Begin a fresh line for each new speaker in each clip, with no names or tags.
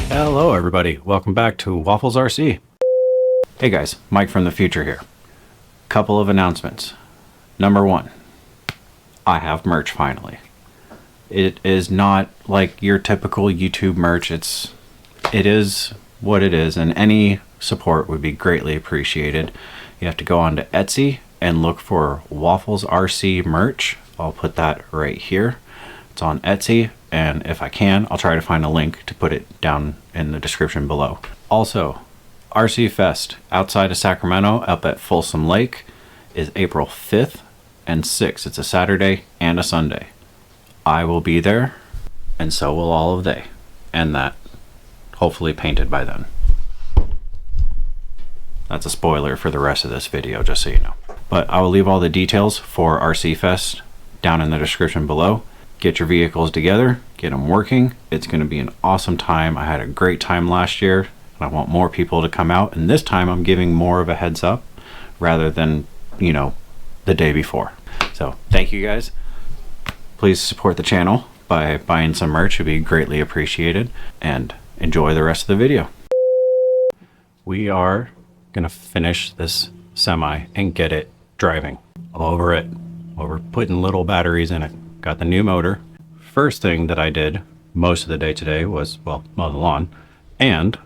Hello everybody, welcome back to Waffles RC. Hey guys, Mike from the future here. Couple of announcements. Number one, I have merch finally. It is not like your typical YouTube merch. It is what it is, and any support would be greatly appreciated. You have to go on to Etsy and look for Waffles RC merch. I'll put that right here. It's on Etsy, and if I can, I'll try to find a link to put it down in the description below. Also, RC Fest outside of Sacramento up at Folsom Lake is April 5th and 6th. It's a Saturday and a Sunday. I will be there, and so will all of they, and that, hopefully painted by then. That's a spoiler for the rest of this video, just so you know. But I will leave all the details for RC Fest down in the description below. Get your vehicles together, get them working. It's going to be an awesome time. I had a great time last year, and I want more people to come out. And this time I'm giving more of a heads up rather than, the day before. So thank you guys. Please support the channel by buying some merch. It'd be greatly appreciated. And enjoy the rest of the video. We are going to finish this semi and get it driving. All over it. We're putting little batteries in it. Got the new motor. First thing that I did most of the day today was, mow the lawn, and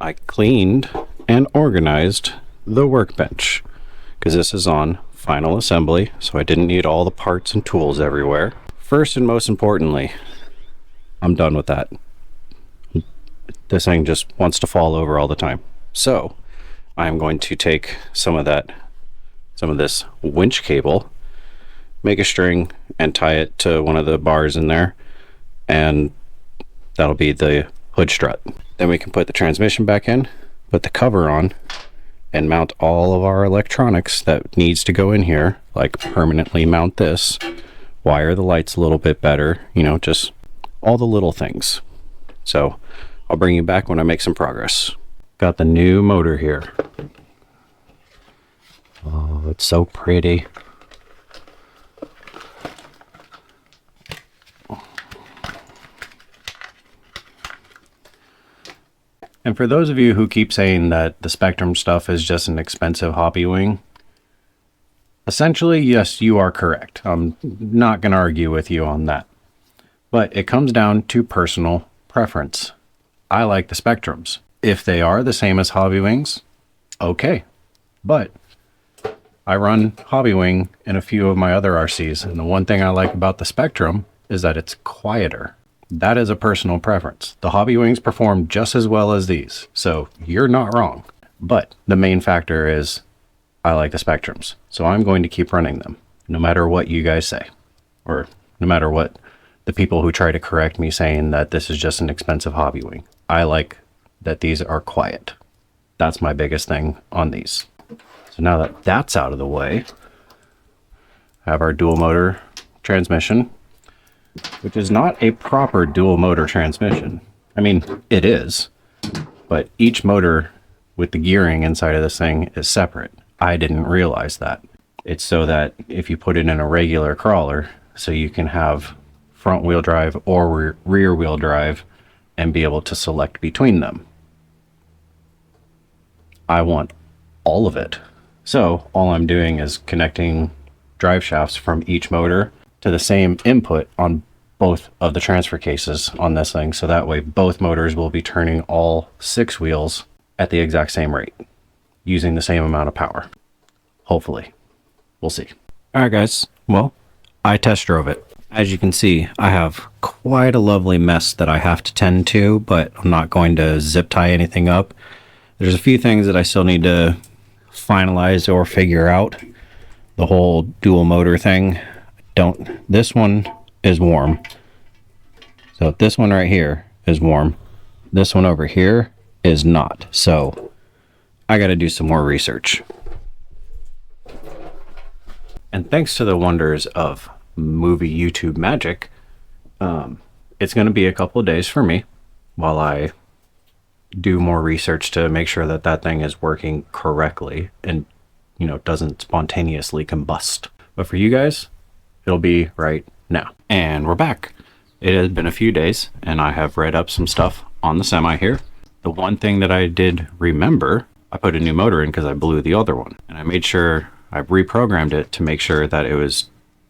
I cleaned and organized the workbench because this is on final assembly, so I didn't need all the parts and tools everywhere. First and most importantly, I'm done with that. This thing just wants to fall over all the time. So I'm going to take some of this winch cable, make a string and tie it to one of the bars in there, and that'll be the hood strut. Then we can put the transmission back in, put the cover on, and mount all of our electronics that needs to go in here, like permanently mount this, wire the lights a little bit better, just all the little things. So I'll bring you back when I make some progress. Got the new motor here. Oh, it's so pretty. And for those of you who keep saying that the Spektrum stuff is just an expensive Hobbywing, essentially, yes, you are correct. I'm not going to argue with you on that. But it comes down to personal preference. I like the Spektrums. If they are the same as Hobbywings, okay. But I run Hobbywing in a few of my other RCs, and the one thing I like about the Spektrum is that it's quieter. That is a personal preference. The Hobbywings perform just as well as these, so you're not wrong. But the main factor is I like the Spektrums, so I'm going to keep running them, no matter what you guys say, or no matter what the people who try to correct me saying that this is just an expensive Hobbywing. I like that these are quiet. That's my biggest thing on these. So now that that's out of the way, I have our dual motor transmission, which is not a proper dual motor transmission. I mean, it is, but each motor with the gearing inside of this thing is separate. I didn't realize that. It's so that if you put it in a regular crawler, so you can have front wheel drive or rear wheel drive and be able to select between them. I want all of it. So all I'm doing is connecting drive shafts from each motor to the same input on both of the transfer cases on this thing, so that way both motors will be turning all 6 wheels at the exact same rate, using the same amount of power. Hopefully. We'll see. Alright guys, well, I test drove it. As you can see, I have quite a lovely mess that I have to tend to, but I'm not going to zip tie anything up. There's a few things that I still need to finalize or figure out. The whole dual motor thing. This one is warm. So this one right here is warm. This one over here is not. So I got to do some more research. And thanks to the wonders of movie YouTube magic, it's going to be a couple of days for me while I do more research to make sure that that thing is working correctly and, doesn't spontaneously combust. But for you guys, it'll be right now. And we're back. It has been a few days, and I have read up some stuff on the Semi here. The one thing that I did remember, I put a new motor in because I blew the other one. And I made sure I reprogrammed it to make sure that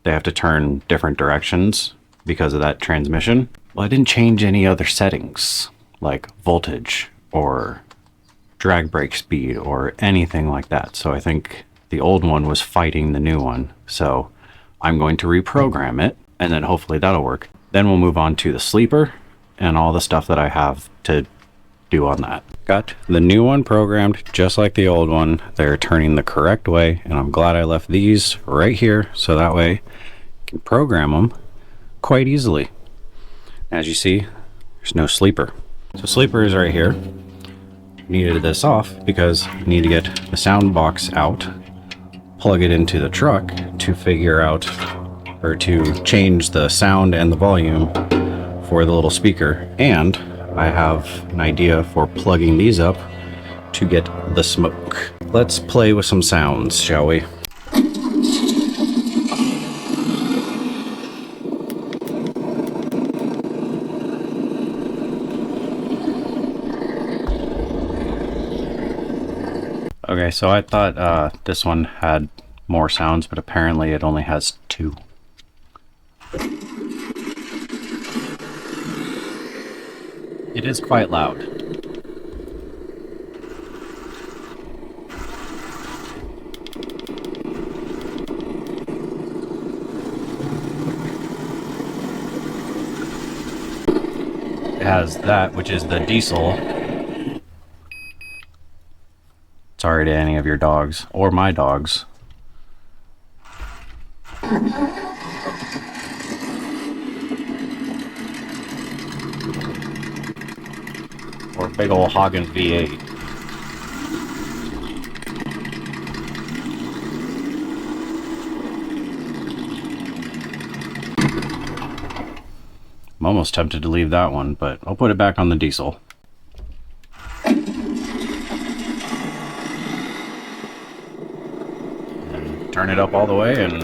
they have to turn different directions because of that transmission. Well, I didn't change any other settings, like voltage or drag brake speed or anything like that. So I think the old one was fighting the new one. So I'm going to reprogram it, and then hopefully that'll work. Then we'll move on to the sleeper and all the stuff that I have to do on that. Got the new one programmed just like the old one. They're turning the correct way, and I'm glad I left these right here so that way I can program them quite easily. As you see, there's no sleeper. So sleeper is right here. Needed this off because I need to get the sound box out, plug it into the truck to figure out or to change the sound and the volume for the little speaker. And I have an idea for plugging these up to get the smoke. Let's play with some sounds, shall we? Okay, so I thought this one had more sounds, but apparently it only has 2. It is quite loud. It has that, which is the diesel. Sorry to any of your dogs, or my dogs. Or big ol' Hagen V8. I'm almost tempted to leave that one, but I'll put it back on the diesel. And turn it up all the way and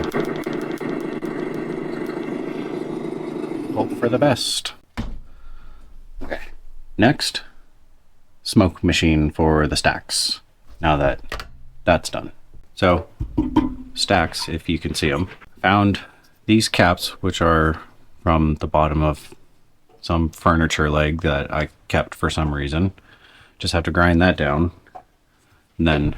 hope for the best. Okay, next, smoke machine for the stacks. Now that that's done. So, stacks, if you can see them. Found these caps, which are from the bottom of some furniture leg that I kept for some reason. Just have to grind that down and then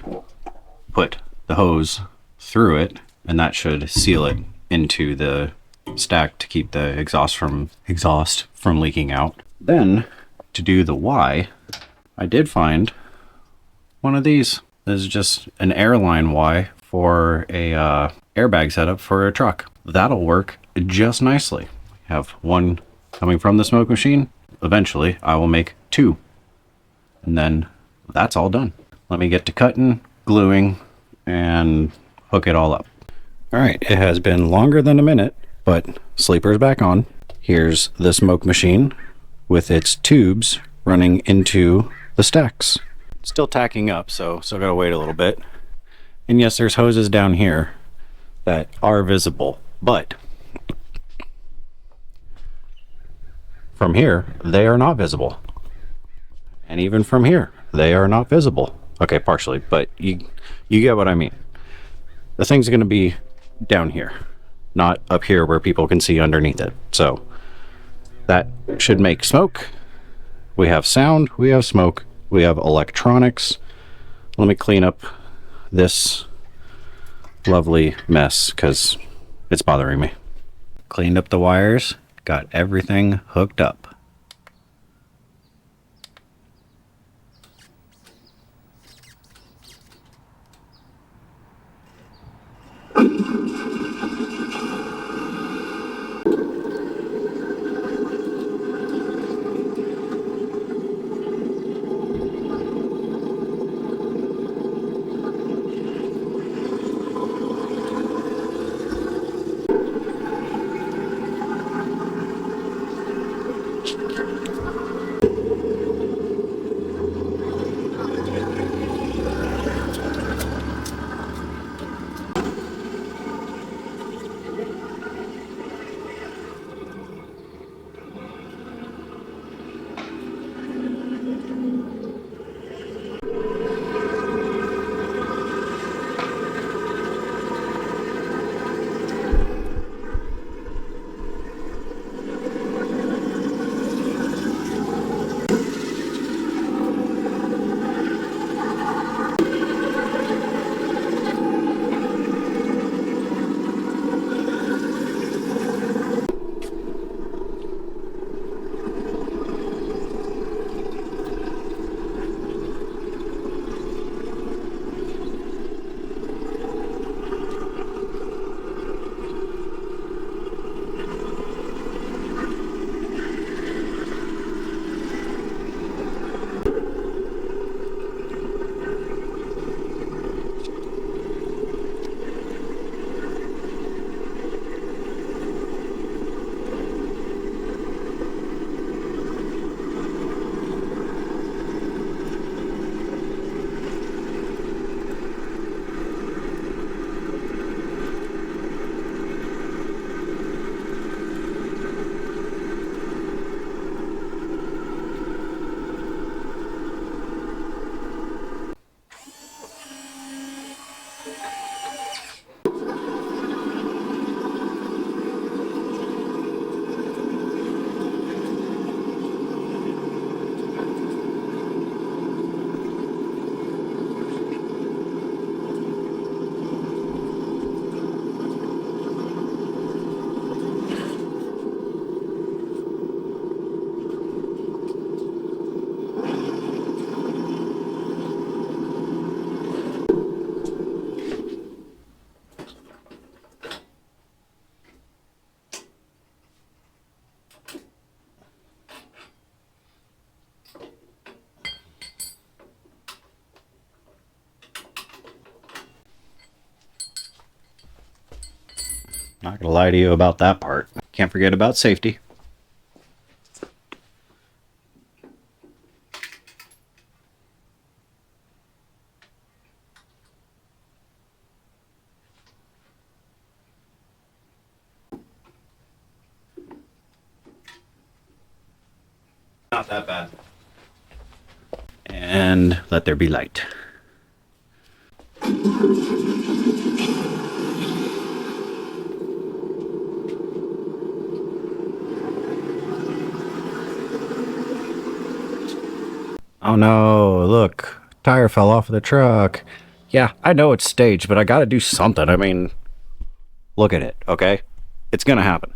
put the hose through it, and that should seal it into the stack to keep the exhaust from leaking out. Then to do the Y, I did find one of these. This is just an airline Y for a airbag setup for a truck. That'll work just nicely. Have one coming from the smoke machine. Eventually I will make 2, and then that's all done. Let me get to cutting, gluing, and hook it all up. All right, it has been longer than a minute, but sleeper's back on. Here's the smoke machine with its tubes running into the stacks. Still tacking up, so gotta wait a little bit. And yes, there's hoses down here that are visible, but from here, they are not visible. And even from here, they are not visible. Okay, partially, but you get what I mean. The thing's gonna be down here, not up here where people can see underneath it. So that should make smoke. We have sound, we have smoke, we have electronics. Let me clean up this lovely mess because it's bothering me. Cleaned up the wires, got everything hooked up. Not gonna lie to you about that part. Can't forget about safety. Not that bad. And let there be light. Oh no, look, tire fell off of the truck. Yeah, I know it's staged, but I gotta do something. I mean, look at it, okay? It's gonna happen.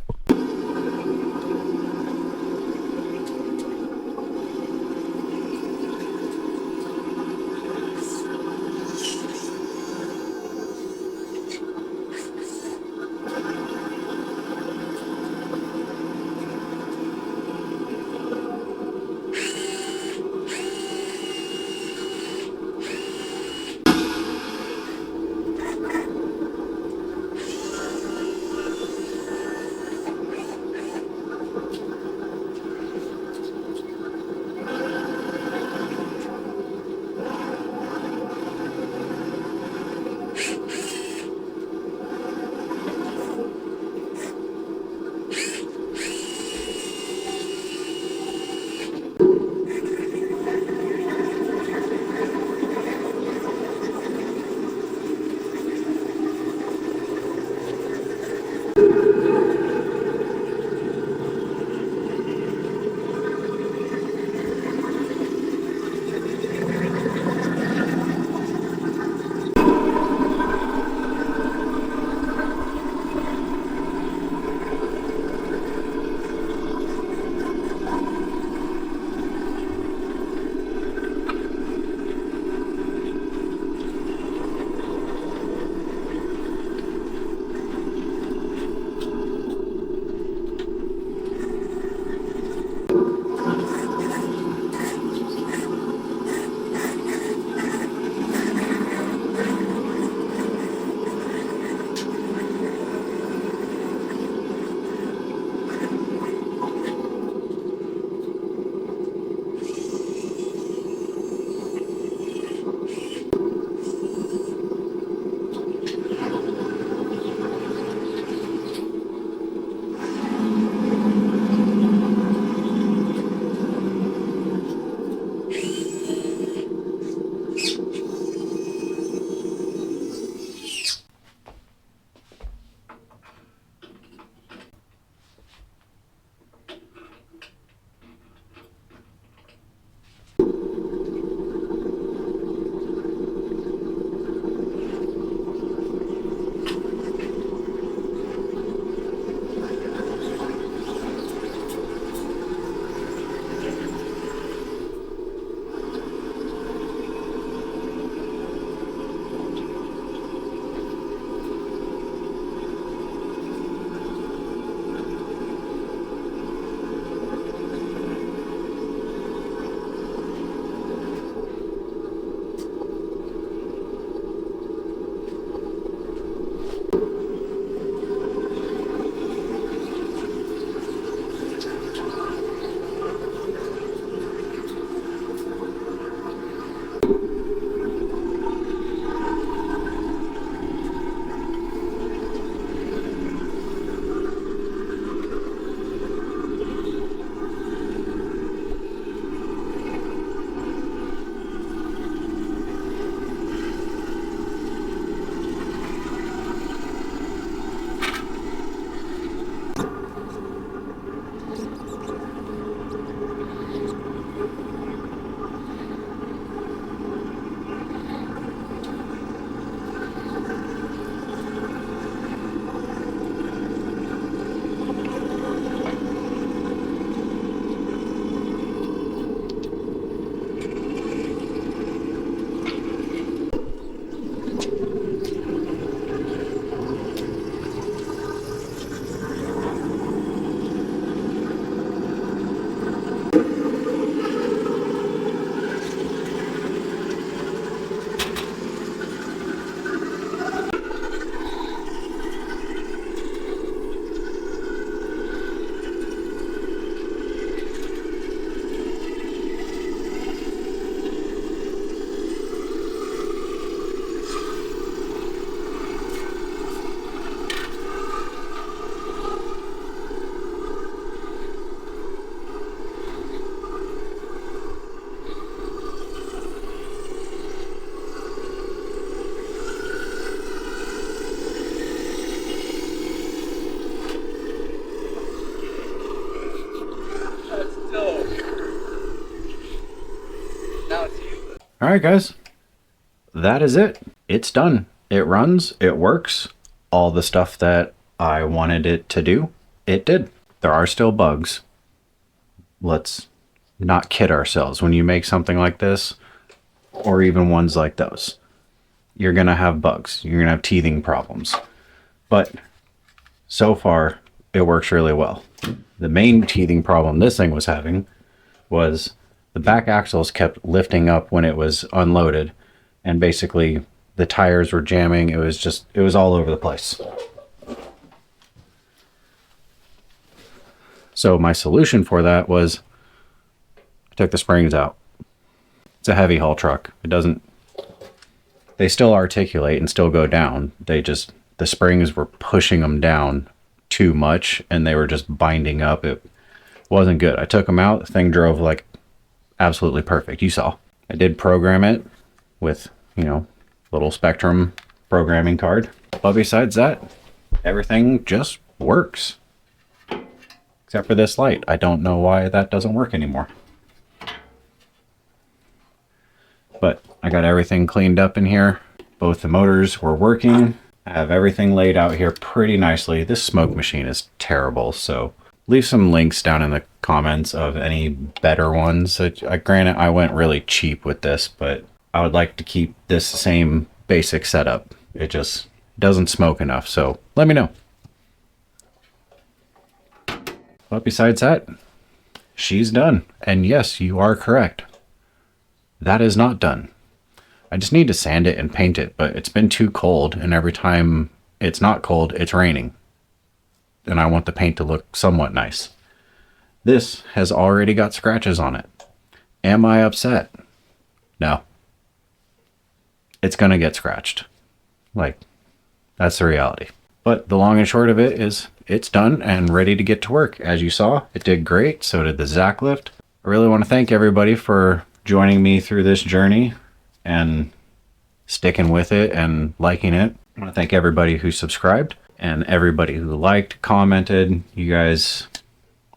All right, guys, that is it. It's done. It runs, it works. All the stuff that I wanted it to do, it did. There are still bugs. Let's not kid ourselves. When you make something like this, or even ones like those, you're going to have bugs. You're going to have teething problems. But so far, it works really well. The main teething problem this thing was having was the back axles kept lifting up when it was unloaded, and basically the tires were jamming. It was all over the place. So my solution for that was I took the springs out. It's a heavy haul truck. They still articulate and still go down. The springs were pushing them down too much and they were just binding up. It wasn't good. I took them out. The thing drove like absolutely perfect. You saw. I did program it with, little Spectrum programming card. But besides that, everything just works. Except for this light. I don't know why that doesn't work anymore. But I got everything cleaned up in here. Both the motors were working. I have everything laid out here pretty nicely. This smoke machine is terrible, so leave some links down in the comments of any better ones. Granted, I went really cheap with this, but I would like to keep this same basic setup. It just doesn't smoke enough, so let me know. But besides that, she's done. And yes, you are correct. That is not done. I just need to sand it and paint it, but it's been too cold, and every time it's not cold, it's raining. And I want the paint to look somewhat nice. This has already got scratches on it. Am I upset? No. It's gonna get scratched. That's the reality. But the long and short of it is it's done and ready to get to work. As you saw, it did great. So did the Zac lift. I really want to thank everybody for joining me through this journey and sticking with it and liking it. I want to thank everybody who subscribed and everybody who liked, commented. You guys,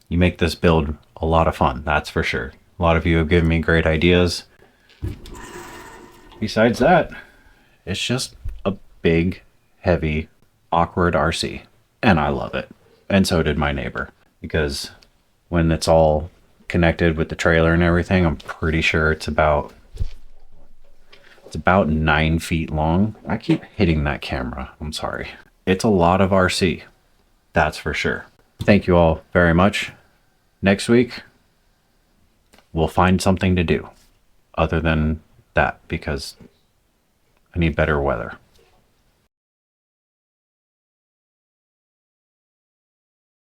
you make this build a lot of fun, that's for sure. A lot of you have given me great ideas. Besides that, it's just a big, heavy, awkward RC. And I love it. And so did my neighbor. Because when it's all connected with the trailer and everything, I'm pretty sure it's about 9 feet long. I keep hitting that camera. I'm sorry. It's a lot of RC. That's for sure. Thank you all very much. Next week, we'll find something to do other than that because I need better weather.